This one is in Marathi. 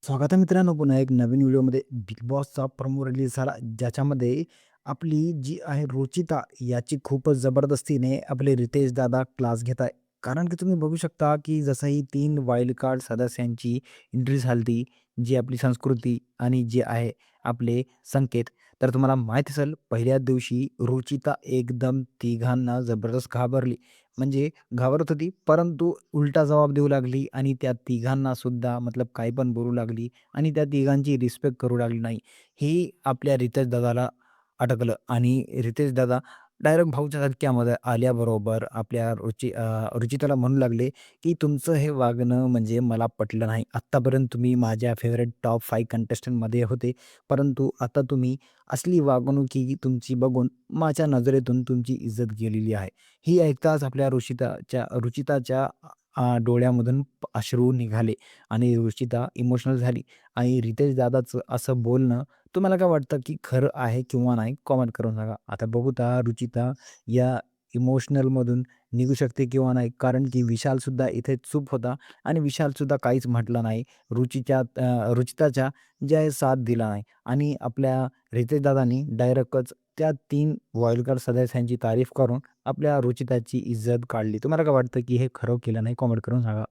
स्वागत आहे मित्रांनो पुन्हा एक नवीन व्हिडिओमध्ये. बिग बॉसचा प्रोमो रिलीज झाला, ज्याच्यामध्ये आपली जी आहे रुचिता याची खूपच जबरदस्तीने आपले रितेश दादा क्लास घेत आहे. कारण की तुम्ही बघू शकता की जसं ही 3 वाईल्ड कार्ड सदस्यांची एंट्री झाली, जी आपली संस्कृती आणि जे आहे आपले संकेत. तर तुम्हाला माहीत असेल पहिल्याच दिवशी रुचिता एकदम तिघांना जबरदस्त घाबरली. म्हणजे घाबरत होती, परंतु उलटा जबाब देऊ लागली आणि त्या तिघांना सुद्धा मतलब काही पण बोलू लागली आणि त्या तिघांची रिस्पेक्ट करू लागली नाही. हे आपल्या रितेश दादाला अटकलं आणि रितेश दादा डायरेक्ट भाऊच्या धक्क्यामध्ये आल्याबरोबर आपल्या रुचिताला म्हणू लागले, की "तुमचं हे वागणं म्हणजे मला पटलं नाही. आत्तापर्यंत तुम्ही माझ्या फेव्हरेट टॉप 5 कंटेस्टंटमध्ये होते, परंतु आता तुम्ही असली वागणुकी तुमची बघून माझ्या नजरेतून तुमची इज्जत गेलेली आहे." ही ऐकताच आपल्या रुचिताच्या डोळ्यामधून अश्रू निघाले आणि रुचिता इमोशनल झाली आणि रितेश दादाचं असं बोलणं तुम्हाला काय वाटतं, की खरं आहे किंवा नाही? कमेंट करून सांगा. आता बघूया रुचिता या इमोशनलमधून निघू शकते किंवा नाही. कारण की विशालसुद्धा इथे चूप होता आणि विशालसुद्धा काहीच म्हटलं नाही. रुचिताच्या जे आहे साथ दिला नाही आणि आपल्या रितेश दादांनी डायरेक्टच त्या 3 वाईल्ड कार्ड सदस्यांची तारीफ करून आपल्या रुचिताची इज्जत काढली. तुम्हाला काय वाटतं, की हे खरं केलं नाही? कमेंट करून सांगा.